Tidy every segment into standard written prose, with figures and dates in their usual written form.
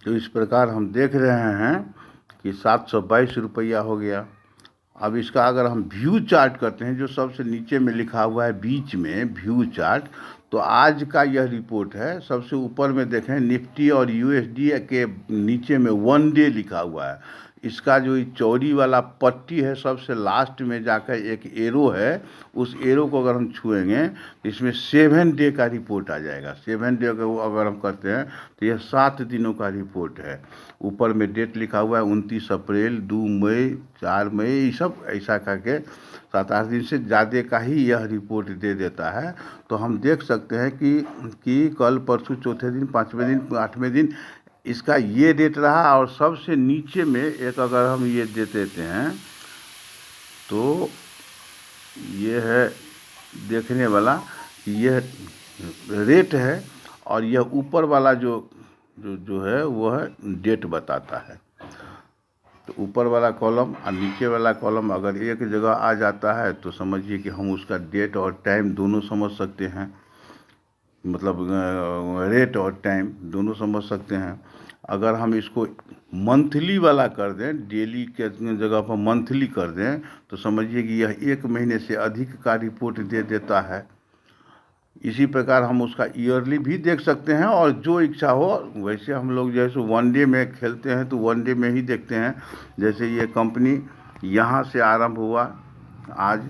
तो इस प्रकार हम देख रहे हैं कि 722 रुपया हो गया। अब इसका अगर हम व्यू चार्ट करते हैं, जो सबसे नीचे में लिखा हुआ है बीच में व्यू चार्ट, तो आज का यह रिपोर्ट है। सबसे ऊपर में देखें निफ्टी और यूएसडी के नीचे में 1 डे लिखा हुआ है। इसका जो चौड़ी वाला पट्टी है सबसे लास्ट में जाकर एक एरो है, उस एरो को अगर हम छुएंगे तो इसमें 7 डे का रिपोर्ट आ जाएगा। 7 डे अगर हम करते हैं तो यह 7 दिनों का रिपोर्ट है। ऊपर में डेट लिखा हुआ है 29 अप्रैल, 2 मई, 4 मई, ये सब ऐसा करके 7-8 दिन से ज़्यादा का ही यह रिपोर्ट दे देता है। तो हम देख सकते हैं कि कल परसों चौथे दिन, 5वें दिन, 8वें दिन इसका ये रेट रहा। और सबसे नीचे में एक अगर हम ये दे देते हैं तो ये है देखने वाला कि यह रेट है, और यह ऊपर वाला जो है वो है डेट बताता है। तो ऊपर वाला कॉलम और नीचे वाला कॉलम अगर एक जगह आ जाता है तो समझिए कि हम उसका डेट और टाइम दोनों समझ सकते हैं, मतलब रेट और टाइम दोनों समझ सकते हैं। अगर हम इसको मंथली वाला कर दें, डेली के जगह पर मंथली कर दें, तो समझिए कि यह 1 महीने से अधिक का रिपोर्ट दे देता है। इसी प्रकार हम उसका ईयरली भी देख सकते हैं, और जो इच्छा हो वैसे हम लोग जैसे 1 डे में खेलते हैं तो 1 डे में ही देखते हैं। जैसे ये कंपनी यहाँ से आरंभ हुआ आज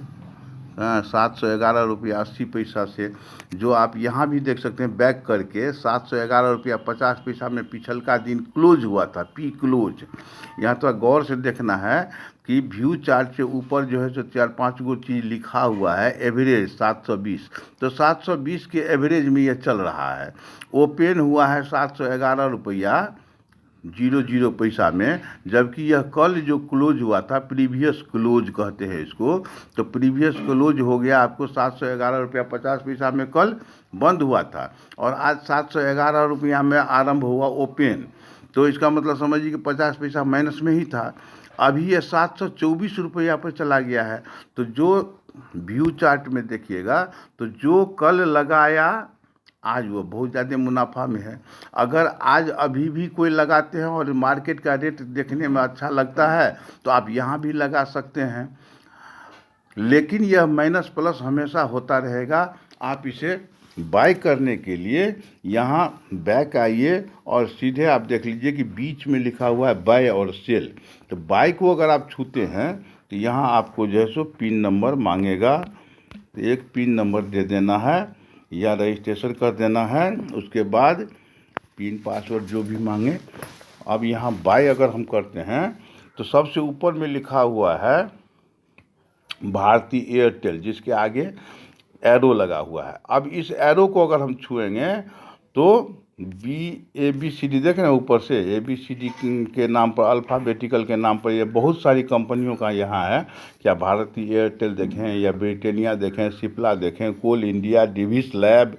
711 रुपया 80 पैसा से, जो आप यहाँ भी देख सकते हैं बैक करके 711 रुपया 50 पैसा में पिछलका दिन क्लोज हुआ था, पी क्लोज। यहाँ तो गौर से देखना है कि व्यू चार्ट से ऊपर जो है सो 4-5 गो चीज़ लिखा हुआ है एवरेज 720, तो 720 के एवरेज में यह चल रहा है। ओपन हुआ है 711 रुपया 00 पैसा में, जबकि यह कल जो क्लोज हुआ था प्रीवियस क्लोज कहते हैं इसको, तो प्रीवियस क्लोज हो गया आपको 711 रुपया 50 पैसा में कल बंद हुआ था, और आज 711 रुपया में आरंभ हुआ ओपन। तो इसका मतलब समझिए कि 50 पैसा माइनस में ही था। अभी ये 724 रुपया पर चला गया है। तो जो व्यू चार्ट में देखिएगा तो जो कल लगाया आज वो बहुत ज़्यादा मुनाफा में है। अगर आज अभी भी कोई लगाते हैं और मार्केट का रेट देखने में अच्छा लगता है तो आप यहाँ भी लगा सकते हैं, लेकिन यह माइनस प्लस हमेशा होता रहेगा। आप इसे बाय करने के लिए यहाँ बैक आइए और सीधे आप देख लीजिए कि बीच में लिखा हुआ है बाय और सेल। तो बाय को अगर आप छूते हैं तो यहाँ आपको जो है सो पिन नंबर मांगेगा, तो एक पिन नंबर दे देना है या रजिस्ट्रेशन कर देना है, उसके बाद पिन पासवर्ड जो भी मांगे। अब यहाँ बाय अगर हम करते हैं तो सबसे ऊपर में लिखा हुआ है भारती एयरटेल, जिसके आगे एरो लगा हुआ है। अब इस एरो को अगर हम छुएंगे तो ABCD देख रहे हैं ऊपर से, ABCD के नाम पर, अल्फ़ाबेटिकल के नाम पर ये बहुत सारी कंपनियों का यहाँ है। क्या भारती एयरटेल देखें, या ब्रिटेनिया देखें, सिप्ला देखें, Coal India, Divi's lab,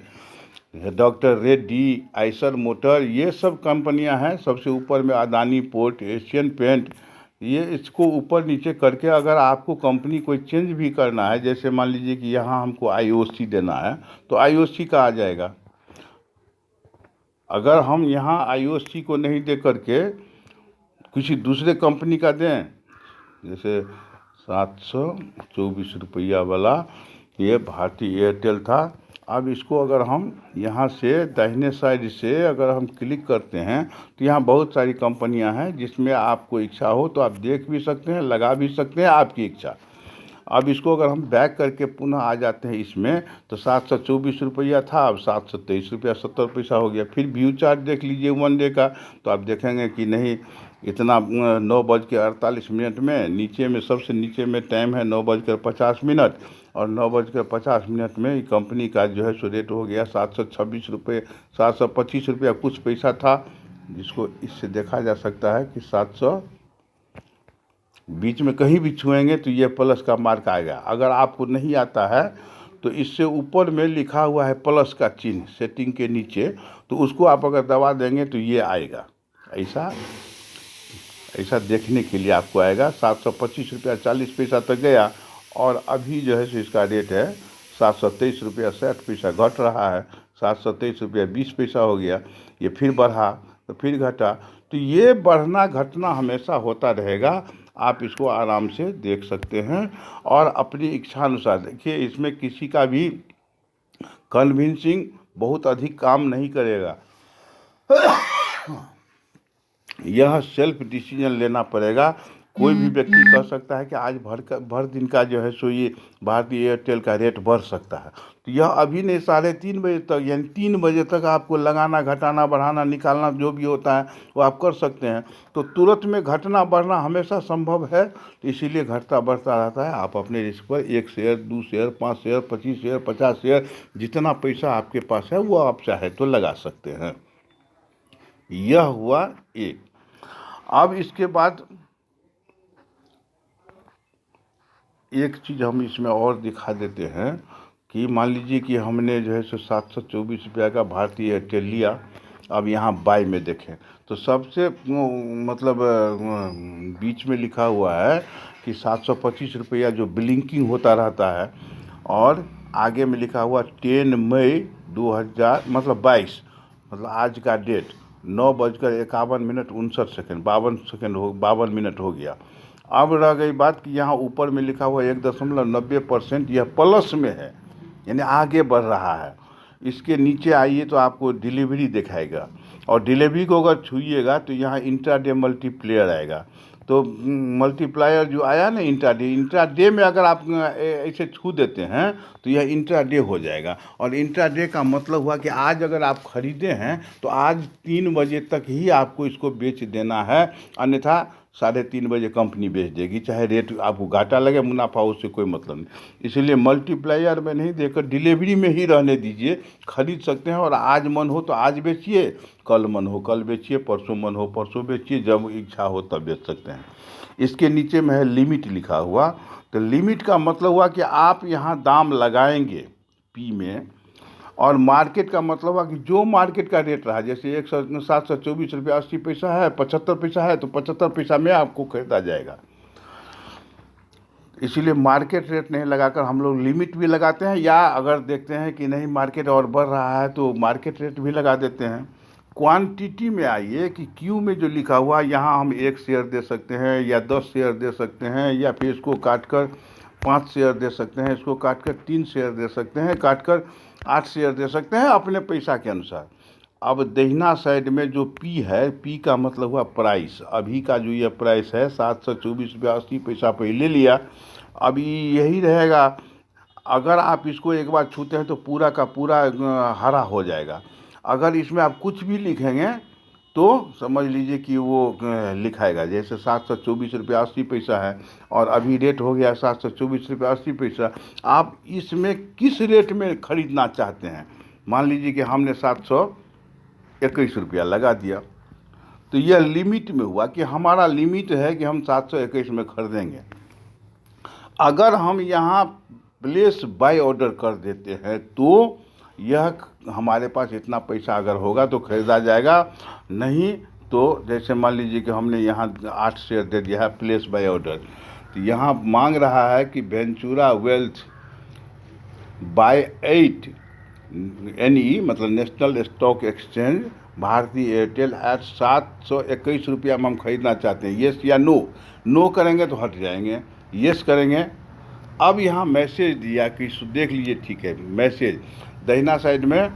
doctor Reddy, Eicher motor, ये सब कंपनियां हैं। सबसे ऊपर में अदानी पोर्ट, एशियन पेंट। ये इसको ऊपर नीचे करके अगर आपको कंपनी कोई चेंज भी करना है, जैसे मान लीजिए कि यहाँ हमको IOC देना है तो IOC का आ जाएगा। अगर हम यहाँ IOC को नहीं दे करके किसी दूसरे कंपनी का दें, जैसे 724 रुपया वाला ये भारती एयरटेल था। अब इसको अगर हम यहाँ से दाहिने साइड से अगर हम क्लिक करते हैं तो यहाँ बहुत सारी कंपनियाँ हैं, जिसमें आपको इच्छा हो तो आप देख भी सकते हैं, लगा भी सकते हैं, आपकी इच्छा। अब इसको अगर हम बैक करके पुनः आ जाते हैं इसमें तो 724 रुपया था, अब 723 रुपया 70 पैसा हो गया। फिर व्यू चार्ट देख लीजिए 1 डे का, तो आप देखेंगे कि नहीं इतना 9:48 में नीचे में, सबसे नीचे में टाइम है 9:50, और 9:50 में कंपनी का जो है सो रेट हो गया 726 रुपये 725 रुपया कुछ पैसा था, जिसको इससे देखा जा सकता है कि 700 बीच में कहीं भी छुएंगे तो ये प्लस का मार्क आएगा। अगर आपको नहीं आता है तो इससे ऊपर में लिखा हुआ है प्लस का चिन्ह सेटिंग के नीचे, तो उसको आप अगर दबा देंगे तो ये आएगा। ऐसा देखने के लिए आपको आएगा। 725 रुपया 40 पैसा तक गया, और अभी जो है सो इसका रेट है 723 रुपया 60 पैसा, घट रहा है 723 रुपया 20 पैसा हो गया। ये फिर बढ़ा तो फिर घटा। तो ये बढ़ना घटना हमेशा होता रहेगा, आप इसको आराम से देख सकते हैं और अपनी इच्छा अनुसार देखिए। इसमें किसी का भी कन्विंसिंग बहुत अधिक काम नहीं करेगा, यह सेल्फ डिसीजन लेना पड़ेगा। कोई भी व्यक्ति कह सकता है कि आज भर दिन का जो है सो ये भारतीय एयरटेल का रेट बढ़ सकता है, तो यह अभी नहीं 3:30 बजे तक, यानी 3 बजे तक आपको लगाना, घटाना, बढ़ाना, निकालना जो भी होता है वो आप कर सकते हैं। तो तुरंत में घटना बढ़ना हमेशा संभव है, तो इसीलिए घटता बढ़ता रहता है। आप अपने रिस्क पर 1 share, 2 share, 5 share, 25 share, 50 share, जितना पैसा आपके पास है वो आप चाहे तो लगा सकते हैं। यह हुआ एक। अब इसके बाद एक चीज़ हम इसमें और दिखा देते हैं कि मान लीजिए कि हमने जो है सो 724 रुपया का भारतीय एयरटेल लिया। अब यहाँ बाय में देखें तो सबसे मतलब बीच में लिखा हुआ है कि 725 रुपया जो ब्लिंकिंग होता रहता है, और आगे में लिखा हुआ 10 मई 2000 मतलब 22, मतलब आज का डेट 9:51 52 मिनट हो गया। अब रह गई बात कि यहाँ ऊपर में लिखा हुआ 1.90%, यह प्लस में है, यानी आगे बढ़ रहा है। इसके नीचे आइए तो आपको डिलीवरी दिखाएगा, और डिलीवरी को अगर छूइएगा तो यहाँ इंट्राडे मल्टीप्लेयर आएगा। तो मल्टीप्लायर जो आया ना इंट्राडे में अगर आप ऐसे छू देते हैं तो यह इंट्राडे हो जाएगा। और इंट्राडे का मतलब हुआ कि आज अगर आप ख़रीदे हैं तो आज 3 बजे तक ही आपको इसको बेच देना है, अन्यथा 3:30 बजे कंपनी बेच देगी, चाहे रेट आपको घाटा लगे मुनाफा, उससे कोई मतलब नहीं। इसलिए मल्टीप्लायर में नहीं देकर डिलीवरी में ही रहने दीजिए। खरीद सकते हैं, और आज मन हो तो आज बेचिए, कल मन हो कल बेचिए, परसों मन हो परसों बेचिए, जब इच्छा हो तब बेच सकते हैं। इसके नीचे में है लिमिट लिखा हुआ। तो लिमिट का मतलब हुआ कि आप यहाँ दाम लगाएंगे पी में, और मार्केट का मतलब हुआ कि जो मार्केट का रेट रहा, जैसे 724 रुपया 80 पैसा है, 75 पैसा है, तो 75 पैसा में आपको खरीदा जाएगा। इसीलिए मार्केट रेट नहीं लगाकर हम लोग लिमिट भी लगाते हैं, या अगर देखते हैं कि नहीं मार्केट और बढ़ रहा है तो मार्केट रेट भी लगा देते हैं। क्वांटिटी में आइए कि क्यू में जो लिखा हुआ, यहाँ हम 1 शेयर दे सकते हैं, या 10 शेयर दे सकते हैं, या फिर इसको काट कर 5 शेयर दे सकते हैं, इसको काट कर 3 शेयर दे सकते हैं, काट कर 8 शेयर दे सकते हैं, अपने पैसा के अनुसार। अब दहिना साइड में जो पी है, पी का मतलब हुआ प्राइस। अभी का जो ये प्राइस है 724 रुपया 80 पैसा पहले लिया, अभी यही रहेगा। अगर आप इसको एक बार छूते हैं तो पूरा का पूरा हरा हो जाएगा। अगर इसमें आप कुछ भी लिखेंगे तो समझ लीजिए कि वो लिखाएगा, जैसे 724 रुपया 80 पैसा है और अभी रेट हो गया 724 रुपया 80 पैसा। आप इसमें किस रेट में ख़रीदना चाहते हैं, मान लीजिए कि हमने 721 रुपया लगा दिया, तो यह लिमिट में हुआ कि हमारा लिमिट है कि हम 721 में खरीदेंगे। अगर हम यहाँ प्लेस बाय ऑर्डर कर देते हैं तो यह हमारे पास इतना पैसा अगर होगा तो ख़रीदा जाएगा, नहीं तो जैसे मान लीजिए कि हमने यहाँ 8 शेयर दे दिया है प्लेस बाय ऑर्डर, तो यहाँ मांग रहा है कि वेंचुरा वेल्थ बाय 8 NE मतलब नेशनल स्टॉक एक्सचेंज भारतीय एयरटेल एट 721 रुपया में हम खरीदना चाहते हैं, येस या नो। नो करेंगे तो हट जाएंगे, येस करेंगे। अब यहाँ मैसेज दिया कि देख लीजिए, ठीक है, मैसेज दाहिना साइड में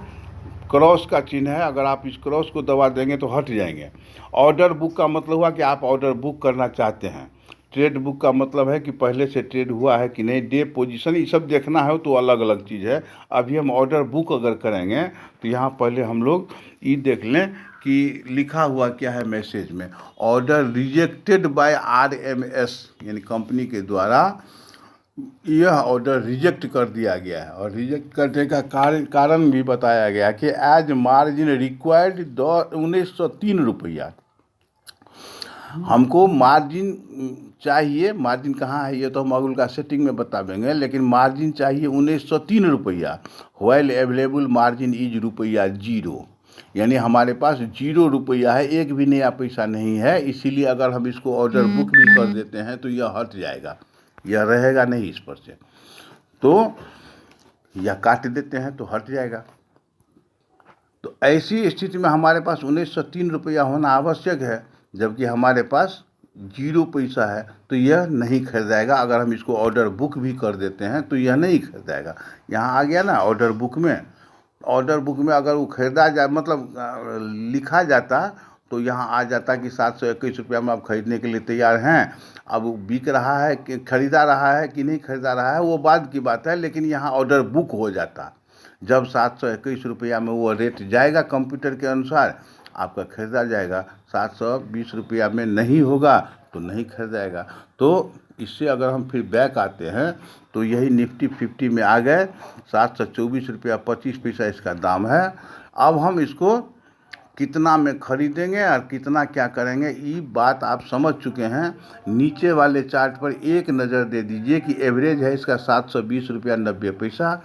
क्रॉस का चिन्ह है, अगर आप इस क्रॉस को दबा देंगे तो हट जाएंगे। ऑर्डर बुक का मतलब हुआ कि आप ऑर्डर बुक करना चाहते हैं। ट्रेड बुक का मतलब है कि पहले से ट्रेड हुआ है कि नहीं, डे पोजीशन, ये सब देखना है तो अलग अलग चीज़ है। अभी हम ऑर्डर बुक अगर करेंगे तो यहाँ पहले हम लोग ये देख लें कि लिखा हुआ क्या है मैसेज में, ऑर्डर रिजेक्टेड बाय RMS, यानी कंपनी के द्वारा यह ऑर्डर रिजेक्ट कर दिया गया है। और रिजेक्ट करने का कारण भी बताया गया कि एज मार्जिन रिक्वायर्ड 1903 रुपया। हमको मार्जिन चाहिए, मार्जिन कहाँ है ये तो हम अगुल का सेटिंग में बता देंगे, लेकिन मार्जिन चाहिए 1903 रुपया। व्हाइल अवेलेबल मार्जिन इज ₹0, यानी हमारे पास 0 रुपया है, एक भी नया पैसा नहीं है। इसीलिए अगर हम इसको ऑर्डर बुक भी कर देते हैं तो यह हट जाएगा, यह रहेगा नहीं इस पर से, तो यह काट देते हैं तो हट जाएगा। तो ऐसी स्थिति में हमारे पास 1903 रुपया होना आवश्यक है, जबकि हमारे पास 0 पैसा है, तो यह नहीं खरीदाएगा। अगर हम इसको ऑर्डर बुक भी कर देते हैं तो यह नहीं खरीदाएगा। यहाँ आ गया ना ऑर्डर बुक में। ऑर्डर बुक में अगर वो खरीदा जाए, मतलब लिखा जाता, तो यहाँ आ जाता कि 721 रुपया में आप खरीदने के लिए तैयार हैं। अब वो बिक रहा है कि खरीदा रहा है कि नहीं खरीदा रहा है वो बाद की बात है, लेकिन यहाँ ऑर्डर बुक हो जाता। जब 721 रुपया में वो रेट जाएगा कंप्यूटर के अनुसार, आपका खरीदा जाएगा। 720 रुपया में नहीं होगा तो नहीं खरीदाएगा। तो इससे अगर हम फिर बैक आते हैं तो यही निफ्टी 50 में आ गए। 724 रुपया 25 पैसा इसका दाम है। अब हम इसको कितना में खरीदेंगे और कितना क्या करेंगे, ये बात आप समझ चुके हैं। नीचे वाले चार्ट पर एक नज़र दे दीजिए कि एवरेज है इसका 720 रुपया 90 पैसा।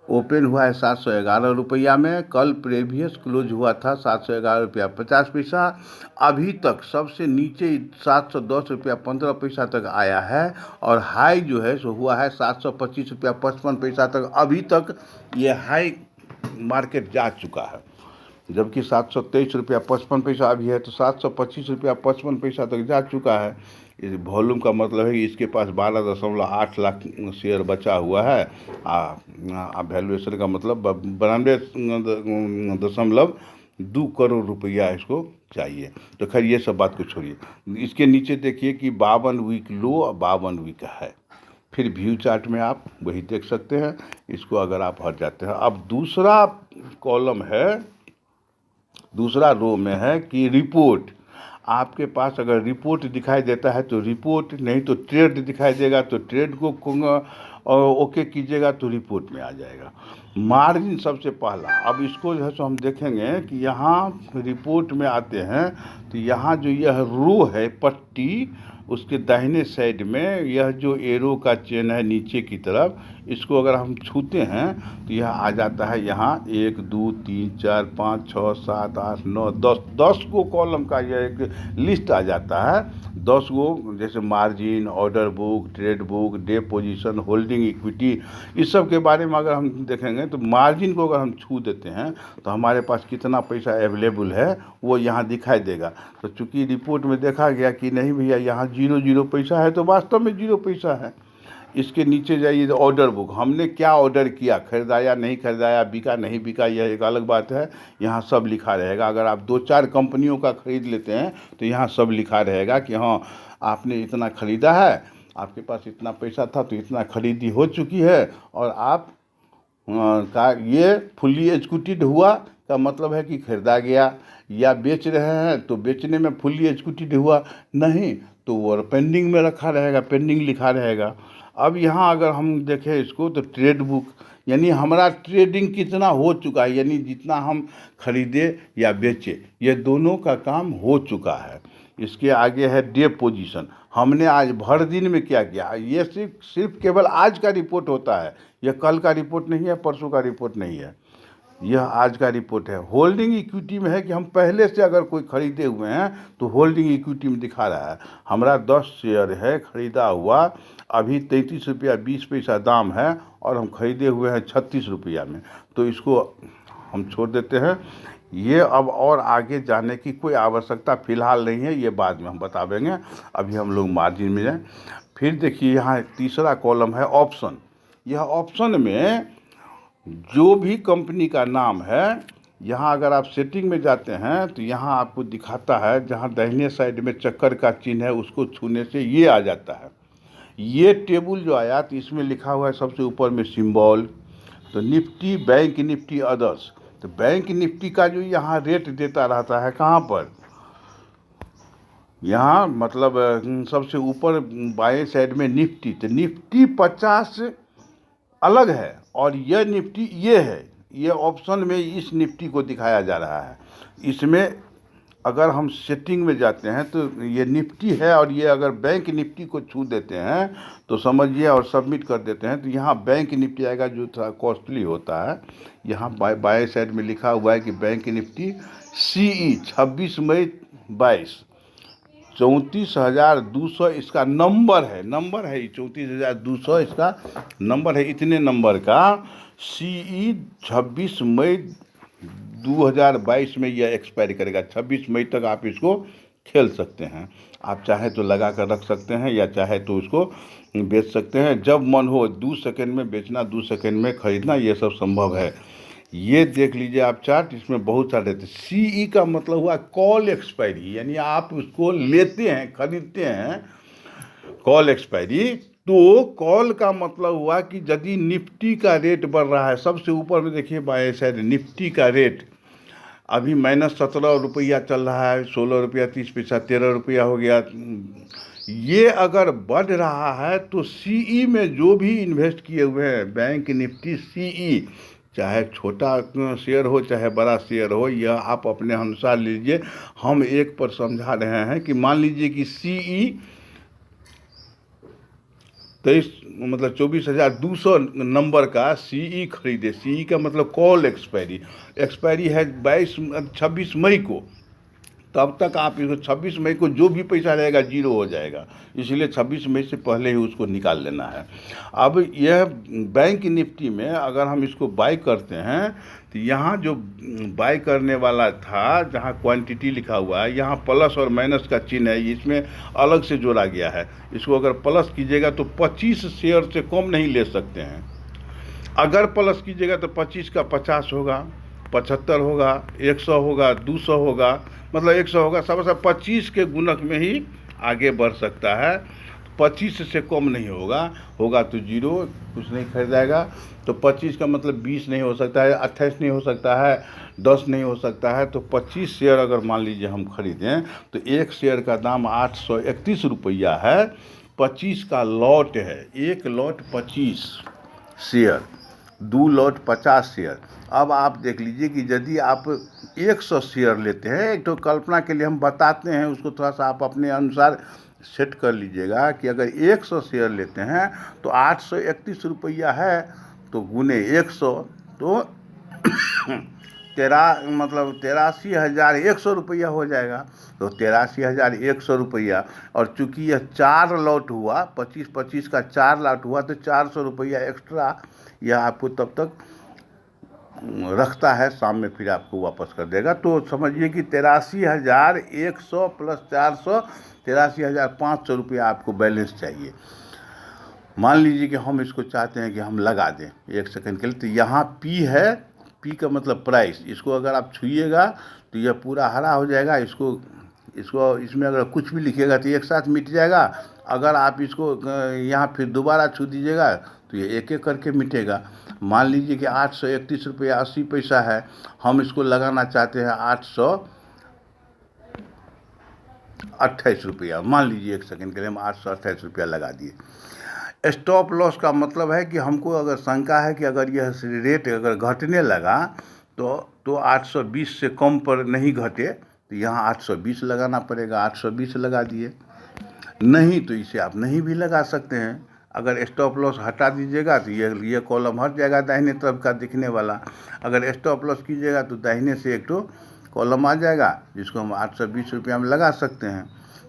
ओपन हुआ है 711 रुपया में। कल प्रीवियस क्लोज हुआ था 711 रुपया 50 पैसा। अभी तक सबसे नीचे 710 रुपया 15 पैसा तक आया है, और हाई जो है सो हुआ है 725 रुपया 55 पैसा तक। अभी तक ये हाई मार्केट जा चुका है, जबकि 723 रुपया 55 पैसा अभी है, तो 725 रुपया 55 पैसा तक जा चुका है। इस वॉल्यूम का मतलब है कि इसके पास 12.8 लाख शेयर बचा हुआ है। वैल्यूएशन का मतलब 92.2 करोड़ रुपया इसको चाहिए। तो खैर ये सब बात को छोड़िए, इसके नीचे देखिए कि 52 वीक लो और 52 वीक है। फिर व्यू चार्ट में आप वही देख सकते हैं। इसको अगर आप हट जाते हैं, अब दूसरा कॉलम है, दूसरा रो में है कि रिपोर्ट। आपके पास अगर रिपोर्ट दिखाई देता है तो रिपोर्ट, नहीं तो ट्रेड दिखाई देगा तो ट्रेड को ओके कीजिएगा तो रिपोर्ट में आ जाएगा। मार्जिन सबसे पहला। अब इसको जो है सो हम देखेंगे कि यहाँ रिपोर्ट में आते हैं तो यहाँ जो यह रो है पट्टी, उसके दाहिने साइड में यह जो एरो का चेन है नीचे की तरफ, इसको अगर हम छूते हैं तो यह आ जाता है यहाँ 1 2 3 4 5 6 7 8 9 10 को कॉलम का यह एक लिस्ट आ जाता है। 10 गो, जैसे margin, order book, trade book, day position, holding equity, इस सब के बारे में अगर हम देखेंगे तो मार्जिन को अगर हम छू देते हैं तो हमारे पास कितना पैसा अवेलेबल है वो यहाँ दिखाई देगा। तो चूँकि रिपोर्ट में देखा गया कि नहीं भैया यहाँ 0 पैसा है, तो वास्तव में 0 पैसा है। इसके नीचे जाइए तो ऑर्डर बुक, हमने क्या ऑर्डर किया, खरीदाया नहीं खरीदाया, बिका नहीं बिका, यह एक अलग बात है। यहाँ सब लिखा रहेगा। अगर आप 2-4 कंपनियों का खरीद लेते हैं तो यहाँ सब लिखा रहेगा कि हाँ आपने इतना खरीदा है, आपके पास इतना पैसा था तो इतना खरीदी हो चुकी है, और आप का ये फुल्ली एग्जीक्यूटेड हुआ का मतलब है कि खरीदा गया, या बेच रहे हैं तो बेचने में फुल्ली एग्जीक्यूटेड हुआ, नहीं तो वो पेंडिंग में रखा रहेगा, पेंडिंग लिखा रहेगा। अब यहाँ अगर हम देखें इसको तो ट्रेड बुक, यानी हमारा ट्रेडिंग कितना हो चुका है, यानी जितना हम खरीदे या बेचे ये दोनों का काम हो चुका है। इसके आगे है डे पोजीशन, हमने आज भर दिन में क्या किया। ये सिर्फ केवल आज का रिपोर्ट होता है, यह कल का रिपोर्ट नहीं है, परसों का रिपोर्ट नहीं है, यह आज का रिपोर्ट है। होल्डिंग इक्विटी में है कि हम पहले से अगर कोई खरीदे हुए हैं तो होल्डिंग इक्विटी में दिखा रहा है। हमारा 10 शेयर है खरीदा हुआ, अभी 33 रुपया 20 पैसा दाम है, और हम खरीदे हुए हैं 36 रुपया में, तो इसको हम छोड़ देते हैं। ये अब और आगे जाने की कोई आवश्यकता फ़िलहाल नहीं है, ये बाद में हम बता देंगे। अभी हम लोग मार्जिन में जाएं। फिर देखिए यहाँ तीसरा कॉलम है ऑप्शन। यह ऑप्शन में जो भी कंपनी का नाम है, यहाँ अगर आप सेटिंग में जाते हैं तो यहाँ आपको दिखाता है, जहाँ दाहिने साइड में चक्कर का चिन्ह है उसको छूने से ये आ जाता है। ये टेबल जो आया तो इसमें लिखा हुआ है सबसे ऊपर में सिंबल, तो निफ्टी, बैंक निफ्टी, अदर्स। तो बैंक निफ्टी का जो यहाँ रेट देता रहता है कहाँ पर, यहाँ मतलब सबसे ऊपर बाएं साइड में निफ्टी, तो निफ्टी 50 अलग है, और यह निफ्टी ये है, ये ऑप्शन में इस निफ्टी को दिखाया जा रहा है। इसमें अगर हम सेटिंग में जाते हैं तो ये निफ्टी है, और ये अगर बैंक निफ्टी को छू देते हैं तो समझिए और सबमिट कर देते हैं तो यहाँ बैंक निफ्टी आएगा जो थोड़ा कॉस्टली होता है। यहाँ बाएं साइड में लिखा हुआ है कि बैंक निफ्टी CE 26 मई 22 34,200 इसका नंबर है, 34,200 इसका नंबर है। इतने नंबर का CE 26 मई 2022 में यह एक्सपायर करेगा। 26 मई तक आप इसको खेल सकते हैं। आप चाहे तो लगा कर रख सकते हैं या चाहे तो उसको बेच सकते हैं। जब मन हो 2 सेकंड में बेचना, 2 सेकंड में खरीदना, ये सब संभव है। ये देख लीजिए आप चार्ट, इसमें बहुत सारे थे। CE का मतलब हुआ कॉल एक्सपायरी, यानी आप उसको लेते हैं, खरीदते हैं, कॉल एक्सपायरी। तो कॉल का मतलब हुआ कि यदि निफ्टी का रेट बढ़ रहा है, सबसे ऊपर में देखिए बाएं साइड निफ्टी का रेट अभी -17 रुपया चल रहा है, 16 रुपया 30 पैसा, 13 रुपया हो गया। ये अगर बढ़ रहा है तो CE में जो भी इन्वेस्ट किए हुए हैं, बैंक निफ्टी CE, चाहे छोटा शेयर हो चाहे बड़ा शेयर हो, यह आप अपने अनुसार लीजिए। हम एक पर समझा रहे हैं कि मान लीजिए कि CE 24,200 नंबर का CE खरीदे। CE का मतलब कॉल एक्सपायरी, एक्सपायरी है 26 मई को। तब तक आप इसको 26 मई को जो भी पैसा रहेगा जीरो हो जाएगा, इसलिए 26 मई से पहले ही उसको निकाल लेना है। अब यह बैंक निफ्टी में अगर हम इसको बाय करते हैं तो यहाँ जो बाय करने वाला था, जहाँ क्वांटिटी लिखा हुआ है, यहाँ प्लस और माइनस का चिन्ह है, इसमें अलग से जोड़ा गया है। इसको अगर प्लस कीजिएगा तो 25 शेयर से कम नहीं ले सकते हैं। अगर प्लस कीजिएगा तो 25 का 50 होगा, 75 होगा, 100 होगा, 200 होगा, मतलब 100 होगा, सब 25 के गुणक में ही आगे बढ़ सकता है। 25 से कम नहीं होगा, होगा तो जीरो, कुछ नहीं खरीदाएगा। तो 25 का मतलब 20 नहीं हो सकता है, 28 नहीं हो सकता है, 10 नहीं हो सकता है। तो 25 शेयर अगर मान लीजिए हम खरीदें तो एक शेयर का दाम 831 रुपया है। 25 का लॉट है, एक लॉट 25 शेयर, 2 लॉट 50 शेयर। अब आप देख लीजिए कि यदि आप 100 शेयर लेते हैं, एक तो कल्पना के लिए हम बताते हैं, उसको थोड़ा सा आप अपने अनुसार सेट कर लीजिएगा कि अगर 100 शेयर लेते हैं तो 831 रुपया है, तो गुने 100 तो 83,100 रुपया हो जाएगा। तो 83,100 रुपया, और चूंकि यह 4 लॉट हुआ, 25-25 का 4 लॉट हुआ, तो 400 रुपया एक्स्ट्रा यह आपको तब तक रखता है, शाम में फिर आपको वापस कर देगा। तो समझिए कि 83,100 प्लस 400, 83,500 रुपया आपको बैलेंस चाहिए। मान लीजिए कि हम इसको चाहते हैं कि हम लगा दें 1 सेकंड के लिए, तो यहाँ P है, P का मतलब प्राइस। इसको अगर आप छुइएगा तो यह पूरा हरा हो जाएगा। इसको इसमें अगर कुछ भी लिखिएगा तो एक साथ मिट जाएगा। अगर आप इसको यहाँ फिर दोबारा छू दीजिएगा तो ये एक एक करके मिटेगा। मान लीजिए कि 831 रुपया 80 पैसा है, हम इसको लगाना चाहते हैं 828 रुपया। मान लीजिए 1 सेकंड के लिए हम 828 रुपया लगा दिए। स्टॉप लॉस का मतलब है कि हमको अगर शंका है कि अगर यह रेट अगर घटने लगा तो 820 से कम पर नहीं घटे, तो यहाँ 820 लगाना पड़ेगा। 820 लगा दिए, नहीं तो इसे आप नहीं भी लगा सकते हैं। अगर स्टॉप लॉस हटा दीजिएगा तो ये कॉलम हट जाएगा दाहिने तरफ का दिखने वाला। अगर स्टॉप लॉस कीजिएगा तो दाहिने से एक तो कॉलम आ जाएगा, जिसको हम 820 रुपया में लगा सकते हैं।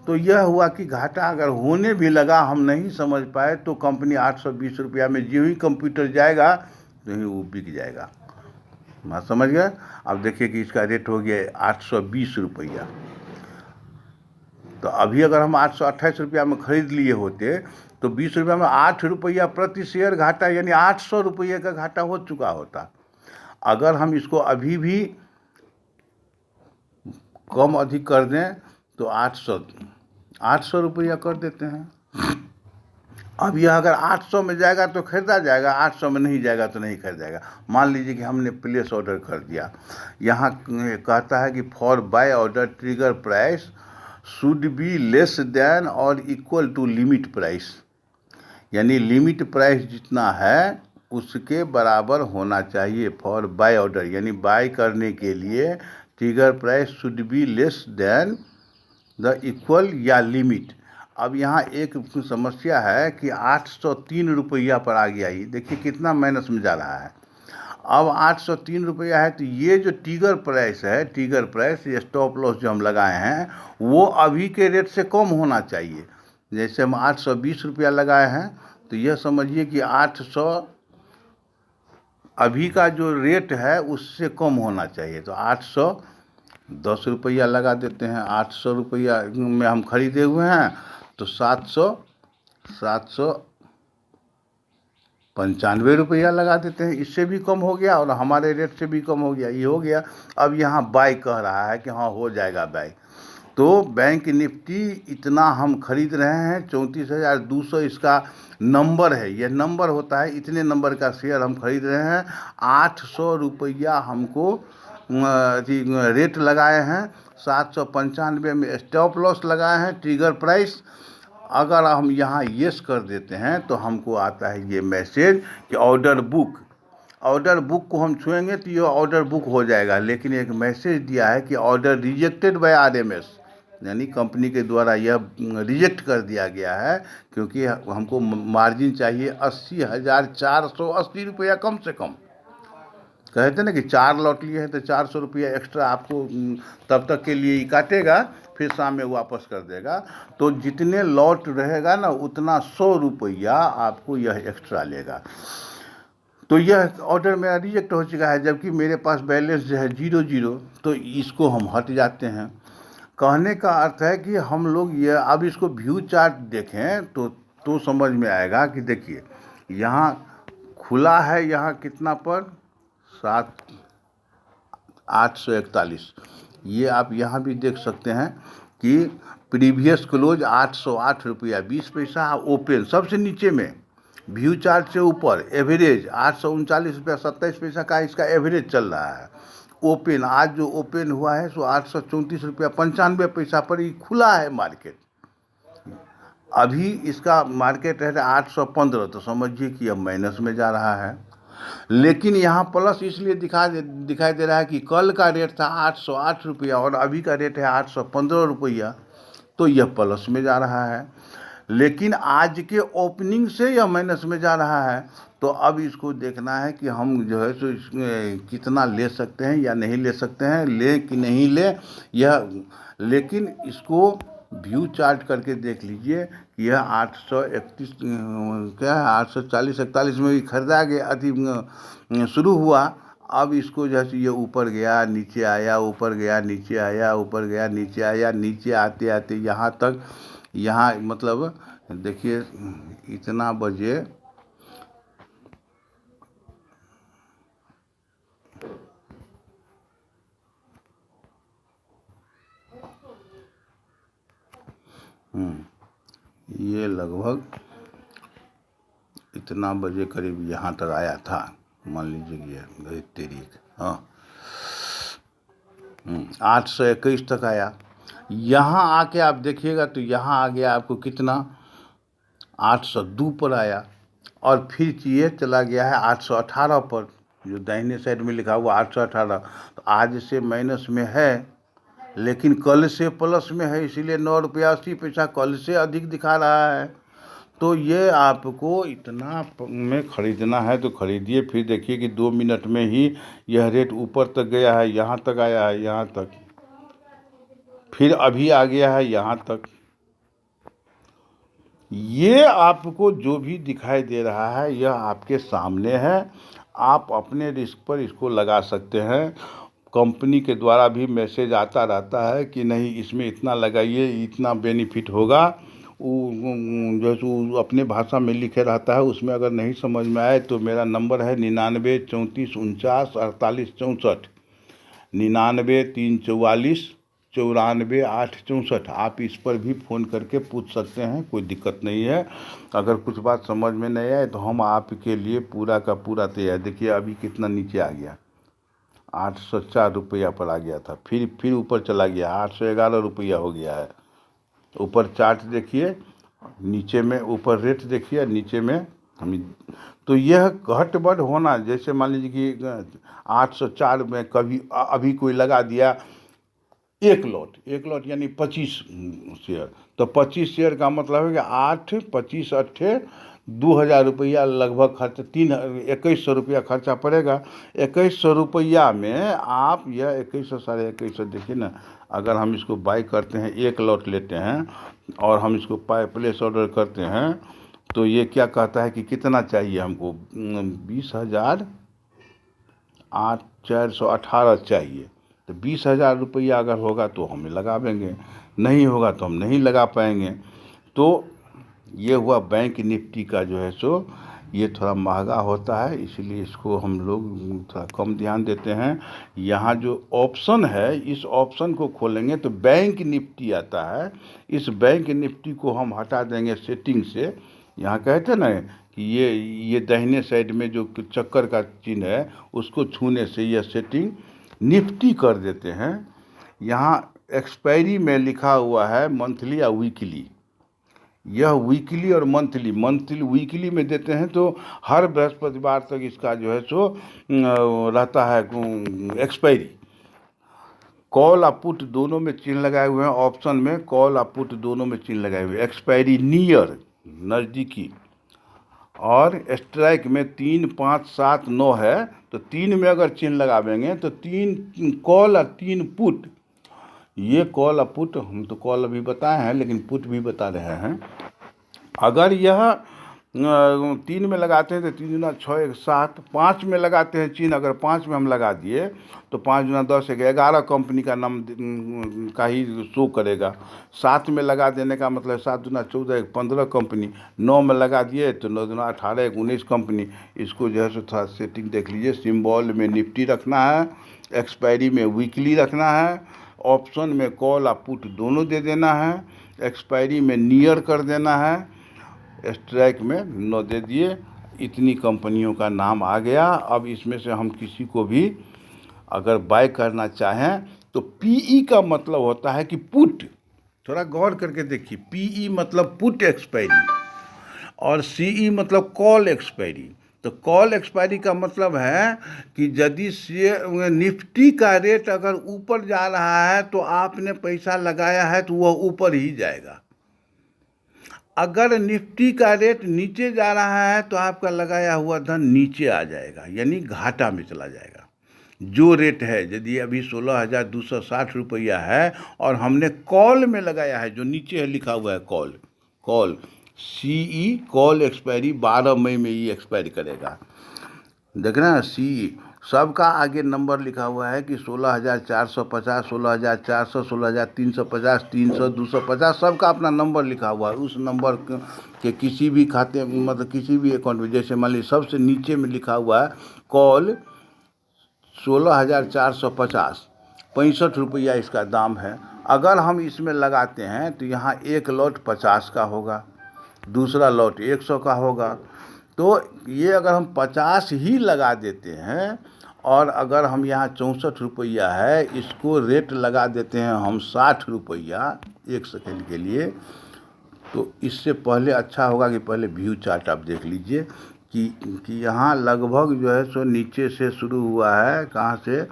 तो यह हुआ कि घाटा अगर होने भी लगा, हम नहीं समझ पाए, तो कंपनी 820 रुपया में जो ही कंप्यूटर जाएगा तो ही वो बिक जाएगा। मैं समझ गया। अब देखिए कि इसका रेट हो गया 820 रुपया। तो अभी अगर हम 828 रुपया में खरीद लिए होते तो 20 रुपया में 8 रुपया प्रति शेयर घाटा, यानी 800 रुपये का घाटा हो चुका होता। अगर हम इसको अभी भी कम अधिक कर दें तो 800 रुपया कर देते हैं। अब यह अगर 800 में जाएगा तो खरीदा जाएगा, 800 में नहीं जाएगा तो नहीं खरीदाएगा। मान लीजिए कि हमने प्लेस ऑर्डर कर दिया। यहाँ कहता है कि for buy order trigger price should be less than और इक्वल टू लिमिट प्राइस, यानी लिमिट प्राइस जितना है उसके बराबर होना चाहिए। फॉर बाय ऑर्डर यानी बाय करने के लिए trigger price should be less than the equal या लिमिट। अब यहाँ एक समस्या है कि 803 रुपया पर आ गया। ये देखिए कितना माइनस में जा रहा है। अब 803 रुपया है, तो ये जो ट्रिगर प्राइस है, ट्रिगर प्राइस ये स्टॉप लॉस जो हम लगाए हैं वो अभी के रेट से कम होना चाहिए। जैसे हम 820 रुपया लगाए हैं, तो यह समझिए कि अभी का जो रेट है उससे कम होना चाहिए। तो 810 रुपया लगा देते हैं। 800 रुपया में हम खरीदे हुए हैं, तो 795 रुपया लगा देते हैं। इससे भी कम हो गया और हमारे रेट से भी कम हो गया, ये हो गया। अब यहाँ बाय कह रहा है कि हाँ हो जाएगा बाय। तो बैंक निफ्टी इतना हम खरीद रहे हैं, 34,200 इसका नंबर है। यह नंबर होता है, इतने नंबर का शेयर हम खरीद रहे हैं। 800 रुपया हमको रेट लगाए हैं। 795 में स्टॉप लॉस लगाए हैं, ट्रिगर प्राइस। अगर हम यहाँ येस कर देते हैं तो हमको आता है ये मैसेज कि ऑर्डर बुक। ऑर्डर बुक को हम छुएंगे तो ये ऑर्डर बुक हो जाएगा, लेकिन एक मैसेज दिया है कि ऑर्डर रिजेक्टेड बाय आरएमएस, यानी कंपनी के द्वारा यह रिजेक्ट कर दिया गया है, क्योंकि हमको मार्जिन चाहिए 80,480 रुपया कम से कम। कहते ना कि 4 लॉट लिए हैं तो 400 रुपया एक्स्ट्रा आपको तब तक के लिए ही काटेगा, फिर शाम में वापस कर देगा। तो जितने लॉट रहेगा ना उतना 100 रुपया आपको यह एक्स्ट्रा लेगा। तो यह ऑर्डर मेरा रिजेक्ट हो चुका है, जबकि मेरे पास बैलेंस जो है 0 तो इसको हम हट जाते हैं। कहने का अर्थ है कि हम लोग ये अब इसको व्यू चार्ट देखें तो समझ में आएगा कि देखिए यहाँ खुला है, यहाँ कितना पर 841। ये आप यहाँ भी देख सकते हैं कि प्रीवियस क्लोज 808 रुपया 20 पैसा, ओपन सबसे नीचे में, व्यू चार्ट से ऊपर एवरेज 839 रुपया 27 पैसा का इसका एवरेज चल रहा है। ओपन आज जो ओपन हुआ है सो 834 रुपया 95 पैसा पर ही खुला है मार्केट। अभी इसका मार्केट है 815, तो समझिए कि अब माइनस में जा रहा है। लेकिन यहाँ प्लस इसलिए दिखाई दे रहा है कि कल का रेट था 808 रुपया और अभी का रेट है 815 रुपया, तो यह प्लस में जा रहा है। लेकिन आज के ओपनिंग से यह माइनस में जा रहा है। तो अब इसको देखना है कि हम जो है सो कितना ले सकते हैं या नहीं ले सकते हैं, ले कि नहीं ले यह। लेकिन इसको व्यू चार्ट करके देख लीजिए कि यह 831 क्या है 840-41 में भी खरीदा गया, अति शुरू हुआ। अब इसको जैसे ये ऊपर गया नीचे आया, ऊपर गया नीचे आया, ऊपर गया नीचे आया, नीचे आते आते यहाँ तक, यहाँ मतलब देखिए इतना बजे ये लगभग इतना बजे करीब यहाँ तक आया था, मान लीजिए कि ये तारीख, हाँ 821 तक आया। यहाँ आके आप देखिएगा तो यहाँ आ गया आपको कितना 802 पर आया, और फिर ये चला गया है 818 पर, जो दाहिने साइड में लिखा हुआ 818। तो आज से माइनस में है, लेकिन कल से प्लस में है, इसीलिए 9 रुपया 80 पैसा कल से अधिक दिखा रहा है। तो ये आपको इतना में ख़रीदना है तो ख़रीदिए। फिर देखिए कि 2 मिनट में ही यह रेट ऊपर तक गया है, यहाँ तक आया है, यहाँ तक, फिर अभी आ गया है यहाँ तक। ये आपको जो भी दिखाई दे रहा है यह आपके सामने है। आप अपने रिस्क पर इसको लगा सकते हैं। कंपनी के द्वारा भी मैसेज आता रहता है कि नहीं इसमें इतना लगाइए, इतना बेनिफिट होगा। जो अपने भाषा में लिखे रहता है, उसमें अगर नहीं समझ में आए तो मेरा नंबर है 99 34 49 48 64, 99 344 94 8 64। आप इस पर भी फ़ोन करके पूछ सकते हैं, कोई दिक्कत नहीं है। अगर कुछ बात समझ में नहीं आए तो हम आपके लिए पूरा का पूरा तैयार। देखिए अभी कितना नीचे आ गया, 804 रुपया पर आ गया था, फिर ऊपर चला गया, 811 रुपया हो गया है। ऊपर चार्ट देखिए, नीचे में ऊपर रेट देखिए, नीचे में हम। तो यह घट बढ़ होना, जैसे मान लीजिए कि 804 में कभी अभी कोई लगा दिया एक लॉट यानी 25 शेयर, तो 25 शेयर का मतलब है कि 8 25 8 2000 रुपया लगभग खर्च, 2100 रुपया खर्चा पड़ेगा। 2100 रुपया में आप यह 2100 साढ़े 2100 देखिए ना। अगर हम इसको बाई करते हैं, एक लॉट लेते हैं और हम इसको प्लेस ऑर्डर करते हैं, तो ये क्या कहता है कि कितना चाहिए हमको, 20,000 8,418 चाहिए, तो 20,000 रुपया अगर होगा तो हम लगा देंगे, नहीं होगा तो हम नहीं लगा पाएंगे। तो ये हुआ बैंक निफ्टी का जो है सो ये थोड़ा महंगा होता है, इसलिए इसको हम लोग थोड़ा कम ध्यान देते हैं। यहाँ जो ऑप्शन है, इस ऑप्शन को खोलेंगे तो बैंक निफ्टी आता है। इस बैंक निफ्टी को हम हटा देंगे सेटिंग से। यहाँ कहते ना कि ये दाहिने साइड में जो चक्कर का चिन्ह है उसको छूने से यह सेटिंग निफ्टी कर देते हैं। यहाँ एक्सपायरी में लिखा हुआ है मंथली या वीकली, यह वीकली और मंथली वीकली में देते हैं तो हर बृहस्पतिवार तक इसका जो है सो रहता है एक्सपायरी। कॉल और पुट दोनों में चिन्ह लगाए हुए हैं, ऑप्शन में कॉल और पुट दोनों में चिन्ह लगाए हुए हैं। एक्सपायरी नियर नज़दीकी, और स्ट्राइक में 3, 5, 7, 9 है, तो 3 में अगर चिन्ह लगावेंगे तो 3 कॉल और 3 पुट। ये कॉल और पुट, हम तो कॉल अभी बताए हैं लेकिन पुट भी बता रहे हैं। अगर यह 3 में लगाते हैं तो 3 दूना 6, 1, 7, 5 में लगाते हैं चिन्ह, अगर 5 में हम लगा दिए तो 5 दूना 10, 11 कंपनी का नाम का ही शो करेगा। 7 में लगा देने का मतलब 7 दूना 14, 15 कंपनी। 9 में लगा दिए तो 9 दूना 18, 19 कंपनी। इसको जो है सो थोड़ा सेटिंग देख लीजिए। सिंबल में निफ्टी रखना है, एक्सपायरी में वीकली रखना है, ऑप्शन में कॉल और पुट दोनों दे देना है, एक्सपायरी में नियर कर देना है, स्ट्राइक में 9 दे दिए। इतनी कंपनियों का नाम आ गया। अब इसमें से हम किसी को भी अगर बाय करना चाहें तो पीई का मतलब होता है कि पुट। थोड़ा गौर करके देखिए, पीई मतलब पुट एक्सपायरी और सीई मतलब कॉल एक्सपायरी। तो कॉल एक्सपायरी का मतलब है कि यदि निफ्टी का रेट अगर ऊपर जा रहा है तो आपने पैसा लगाया है तो वह ऊपर ही जाएगा। अगर निफ्टी का रेट नीचे जा रहा है तो आपका लगाया हुआ धन नीचे आ जाएगा, यानी घाटा में चला जाएगा। जो रेट है, यदि अभी 16,260 रुपया है और हमने कॉल में लगाया है, जो नीचे है लिखा हुआ है कॉल सीई, कॉल एक्सपायरी 12 मई में ये एक्सपायर करेगा। देखना सीई सबका आगे नंबर लिखा हुआ है कि 16,450, 16,400, 16,350, 300, 250, सबका अपना नंबर लिखा हुआ है। उस नंबर के किसी भी खाते मतलब किसी भी अकाउंट में, जैसे मान लीजिए सबसे नीचे में लिखा हुआ है कॉल 16,450, 65 रुपया इसका दाम है। अगर हम इसमें लगाते हैं तो यहाँ एक लॉट 50 का होगा, दूसरा लॉट 100 का होगा। तो ये अगर हम 50 ही लगा देते हैं और अगर हम यहाँ 64 रुपया है, इसको रेट लगा देते हैं हम 60 रुपया 1 सेकेंड के लिए, तो इससे पहले अच्छा होगा कि पहले व्यू चार्ट आप देख लीजिए कि यहाँ लगभग जो है सो नीचे से शुरू हुआ है, कहाँ से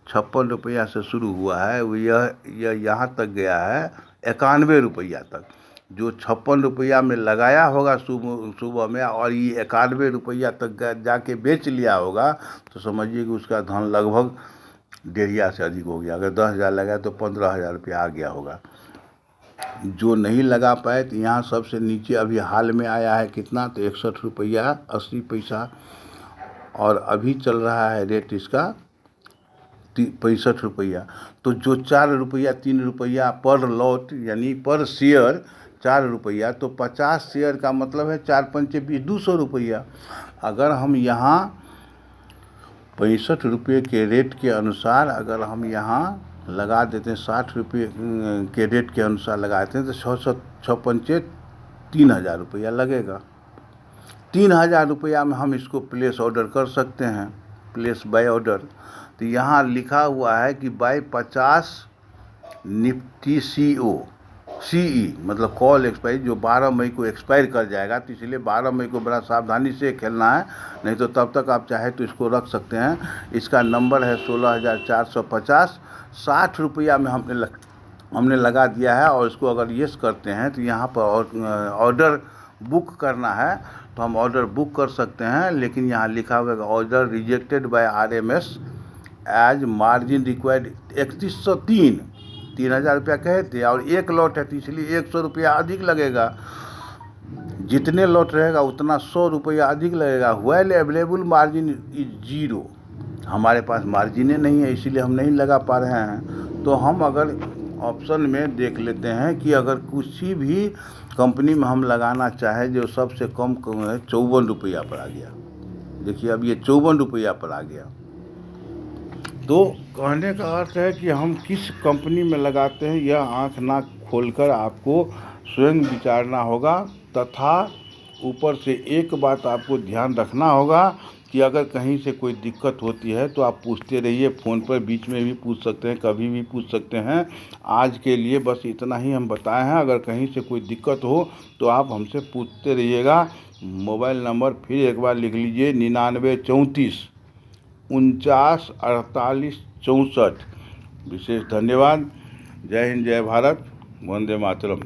56 रुपया से शुरू हुआ है, यह यहाँ तक गया है 91 रुपया तक। जो 56 रुपया में लगाया होगा सुबह में और ये 91 रुपया तक जाके बेच लिया होगा, तो समझिए कि उसका धन लगभग 1.5 से अधिक हो गया। अगर 10,000 लगा तो 15,000 रुपया आ गया होगा। जो नहीं लगा पाए तो यहाँ सबसे नीचे अभी हाल में आया है कितना, तो 61 रुपया 80 पैसा, और अभी चल रहा है रेट इसका 65 रुपया। तो जो 4 रुपया 3 रुपया पर लॉट यानी पर शेयर 4 रुपया, तो 50 शेयर का मतलब है 4 पंचे 20, 200 रुपया। अगर हम यहाँ 65 रुपये के रेट के अनुसार अगर हम यहाँ लगा देते हैं, 60 रुपये के रेट के अनुसार लगाते हैं, तो 6 पंचे 3,000 रुपया लगेगा। 3,000 रुपया में हम इसको प्लेस ऑर्डर कर सकते हैं, प्लेस बाय ऑर्डर। तो यहाँ लिखा हुआ है कि बाय 50 निफ्टी सीई मतलब कॉल एक्सपायरी, जो 12 मई को एक्सपायर कर जाएगा। तो इसलिए 12 मई को बड़ा सावधानी से खेलना है, नहीं तो तब तक आप चाहे तो इसको रख सकते हैं। इसका नंबर है 16,450, 60 रुपया में हमने लगा दिया है। और इसको अगर येस करते हैं तो यहाँ पर ऑर्डर बुक करना है तो हम ऑर्डर बुक कर सकते हैं, लेकिन यहाँ लिखा हुआ है order rejected by RMS as margin required 3103, 3,000 रुपया कहे थे और एक लॉट है तो इसलिए 100 रुपया अधिक लगेगा। जितने लॉट रहेगा उतना 100 रुपया अधिक लगेगा। वेल अवेलेबल मार्जिन इज 0, हमारे पास मार्जिनें नहीं है, इसीलिए हम नहीं लगा पा रहे हैं। तो हम अगर ऑप्शन में देख लेते हैं कि अगर किसी भी कंपनी में हम लगाना चाहें जो सबसे कम 54 रुपया पर आ गया। देखिए अब ये 54 रुपया पर आ गया। तो कहने का अर्थ है कि हम किस कंपनी में लगाते हैं यह आँख नाक खोलकर आपको स्वयं विचारना होगा। तथा ऊपर से एक बात आपको ध्यान रखना होगा कि अगर कहीं से कोई दिक्कत होती है तो आप पूछते रहिए, फ़ोन पर बीच में भी पूछ सकते हैं, कभी भी पूछ सकते हैं। आज के लिए बस इतना ही हम बताए हैं। अगर कहीं से कोई दिक्कत हो तो आप हमसे पूछते रहिएगा। मोबाइल नंबर फिर एक बार लिख लीजिए, 9934 49 48 64। विशेष धन्यवाद। जय हिंद, जय भारत, वंदे मातरम।